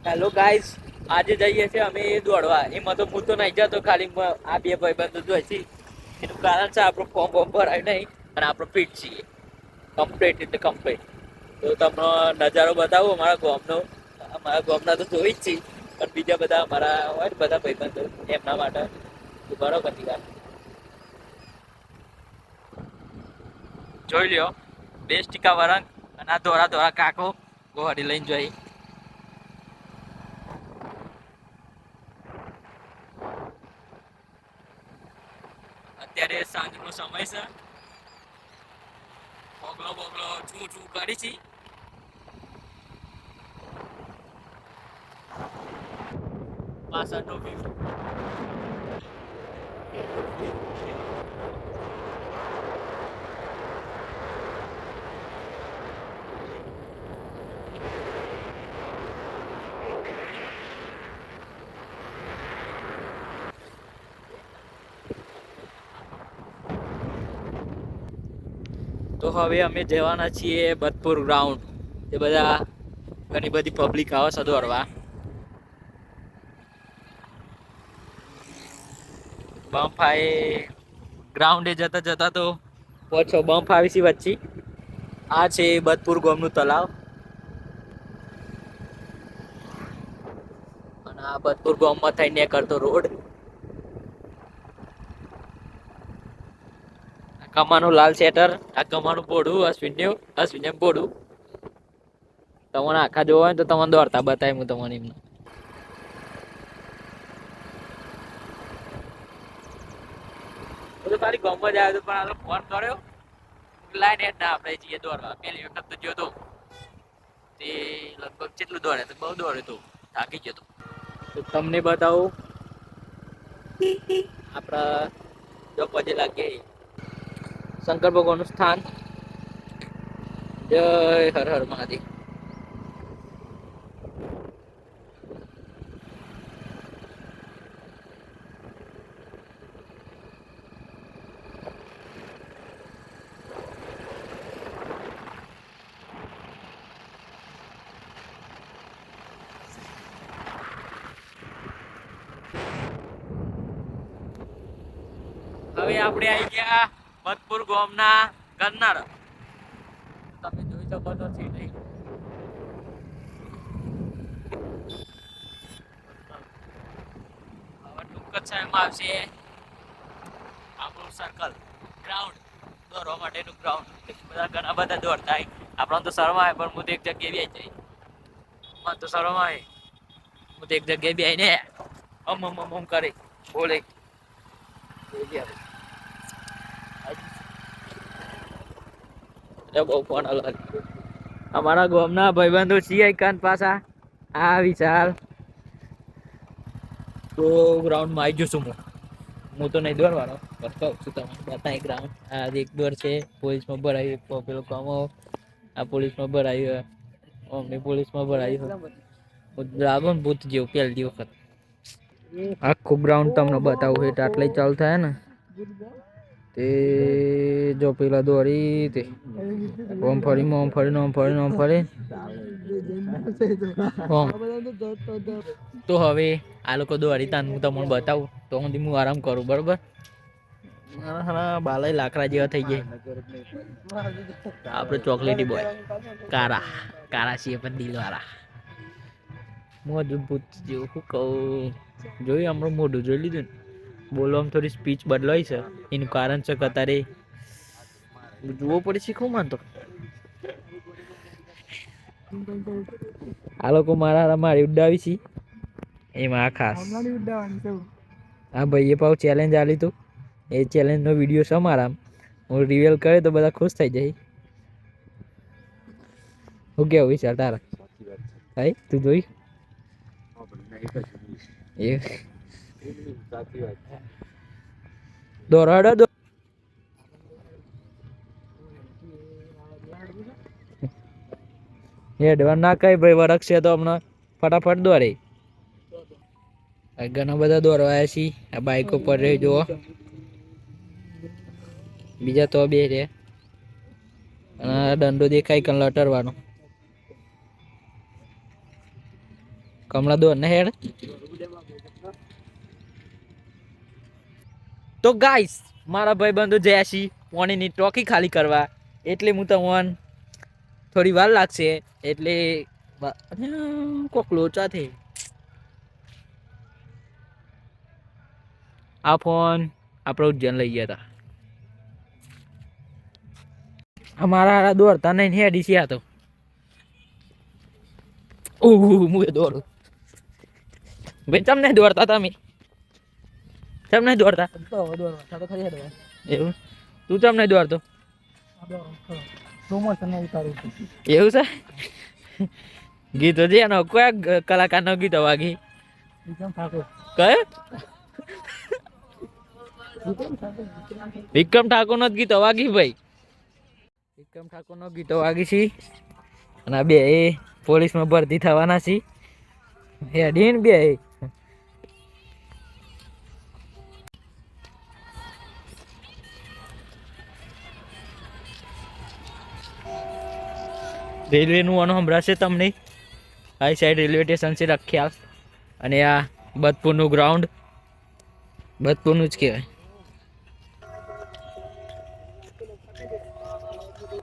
Hello guys, આજે જઈએ છીએ અમે દોડવા. એમાં તો હું તો નહીં જતો, ખાલી આ બે ભાઈબંધો જ હોય છે. એનું કારણ છે આપણું ફોર્મ બોર્મ ભરાય નહીં અને આપણે ફિટ છીએ કમ્પ્લીટ એટલે કમ્પ્લીટ. તો તમને નજારો બતાવું અમારા ગામના તો જોઈ જ છીએ, પણ બીજા બધા અમારા હોય ને બધા ભાઈબંધો એમના માટે બરોબર ની વાત જોઈ લ્યો. 2 વરંગ અને આ ધોરા ધોરા કાકો ગોહરી લઈને જોઈ. અત્યારે સાંજનો સમય છે. બોગલો બોગલો છું છું કરી છી. પાછળનો વ્યૂ. તો હવે અમે જવાના છીએ બદપુર ગ્રાઉન્ડ. એ બધા ઘણી બધી પબ્લિક આવે છે દોડવા. બમ્ફાઈ ગ્રાઉન્ડે જતા જતા તો પાછો બમ્પ આવી છે વચ્ચે. આ છે બદપુર ગામનું તલાવ અને આ બદપુર ગામમાં થઈને કરતો રોડ. કમાનું લાલ સેટર, આ કમાનું બોડું, અશ્વિન બોડું. તમને આખા જોવા હોય તો તમને દોડતા બતાય હું તમને એમને. તો તારી ગામમાં જ આવ્યો પણ આ ફોન કર્યો લાઈન હેડ ના આપણે જઈએ દોડવા. પેલી વખત તો જોતો તે લગભગ કેટલું દોડે તો બહુ દોડે તો થાકી ગયો તો તમને બતાવું આપણા જો પજે લાગે શંકર ભગવાનનું સ્થાન. જય હર હર મહાદેવ. હવે આપણે આવી ગયા બદપુર ગામના ગન્નર. તમે જોઈ શકો છો છે નહીં. હવે ટૂંક જ સમયમાં આવશે આપણું સર્કલ ગ્રાઉન્ડ દોડવા માટેનું ગ્રાઉન્ડ. બધા ઘણા બધા દોડતા હોય. આપણને તો શરમ આવે પણ હું તો એક જગ્યાએ બેસી જાય. મને તો શરમ આવે હું તો એક જગ્યાએ બેસીને અમ કરે બોલે. બહુ ફોન અમારા ગામના ભાઈબંધો છીએ કાન પાછા આ વિચાર તો ગ્રાઉન્ડમાં આવી જશું. હું તો નહીં દોડવાનો પણ કહું છું તમને બતાય ગ્રાઉન્ડ. આ એક દોર છે પોલીસમાં ભરાયું પેલો કમો. આ પોલીસમાં ભરાયું અમની પોલીસમાં ભરાયું લાગો ને ભૂત જેવું પહેલી વખત. આખું ગ્રાઉન્ડ તમને બતાવું છે આટલે ચાલુ થાય ને તે જો પેલા દોરી તે ઓમ ફરી તો હવે આ લોકો દોરી તાન હું તમને બતાવું તો હું આરામ કરું બરોબર. બાલાઈ લાકડા જેવા થઈ જાય. આપણે ચોકલેટી બોય કારા છીએ પણ દિલવાળા. મોજું ભૂત જેવું શું કહું જોયું હમણાં મોઢું જોઈ લીધું ને. બોલવામાં થોડી સ્પીચ બદલાય છે એનું કારણ છે કે અત્યારે જોવો પડે શીખવું માનતો આ લોકો મારી ઉડાવી છે એમાં ખાસ હા ભાઈ એ પાછું ચેલેન્જ આલી તું એ ચેલેન્જ નો વિડીયો છે મારા હું રિવીલ કરે તો બધા ખુશ થઈ જાય. હું કેવું વિચાર તારા ભાઈ તું જોઈ એ દોરાડો હેડવા ના કઈ ભાઈ વરખ છે તો હમણાં ફટાફટ દોરે. ઘણા બધા દોરવાયા છીએ આ બાઈકો પર રહી જુઓ બીજા તો બે રે અને દંડો દેખાય કે લટરવાનો. કમળા દોર ને હેડ. તો ગાઈસ મારા ભાઈબંધો જયા છી પાણીની ટોકી ખાલી કરવા, એટલે હું તમને થોડી વાર લાગશે એટલે કોક લોચા થઈ. આ ફોન આપણે ઉજ્જૈન લઈ ગયા હતા. અમારા હારા દોડતા નહીં હેડી છે આ તો. હું દોડું ભાઈ, ચમ નહીં દોડતા તમે? ચમ નહીં દોડતા? એવું તું ચમ નહીં દોડતો? એવું છે? ગીતો છે એનો કયા કલાકારનો ગીતો વાગી? કયો? વિક્રમ ઠાકોર નો ગીતો વાગી ભાઈ. વિક્રમ ઠાકોર નો ગીતો વાગી છે અને બે પોલીસમાં ભરતી થવાના છે. હેડીન બે રેલવે નું અનો સંભળાશે તમને. આ સાઈડ રેલવે સ્ટેશન છે રખ્યાલ અને આ બદપુરનું ગ્રાઉન્ડ બદપુરનું જ કહેવાય.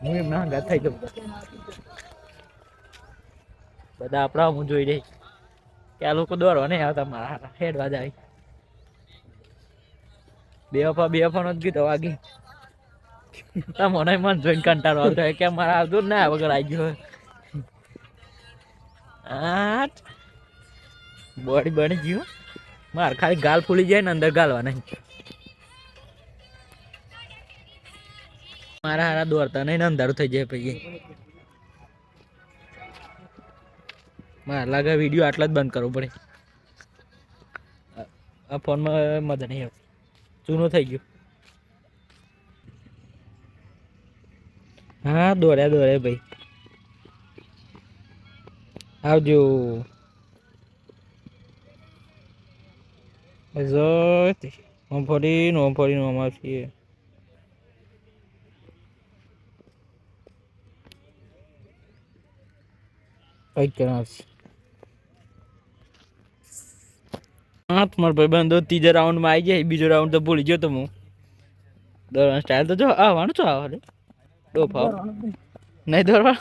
હું એમ ના ગાત થઈ જાઉં. બધા આપણા હું જોઈ રહી કે આ લોકો દોડવા નહીં આવતા, મારા હેડવા જાય. બે નો જ ગીતો વાગી. મને મન જોઈને કંટાળો આવતો હોય કે મારા આવતું ના વગર આવી ગયો. બોડી બની ગયું માર, ખાલી ગાલ ફૂલી જાય ને અંદર ગાલવા નહીં. મારા હારા દોડતા નહીં ને અંધારું થઈ જાય પછી. મારે લાગે વિડીયો આટલા જ બંધ કરવો પડે. આ ફોનમાં મજા નહીં આવતી, જૂનું થઈ ગયું. હા દોડ્યા ભાઈ, આવજો. મગફળી નું અમાર છીએ. મારા ભાઈબંધો ત્રીજા રાઉન્ડમાં આવી જાય, બીજો રાઉન્ડ તો ભૂલી ગયો તો હું. દોડવાની સ્ટાઇલ તો જો આવવાનું છો આવે ડોફા નહીં દોડવા.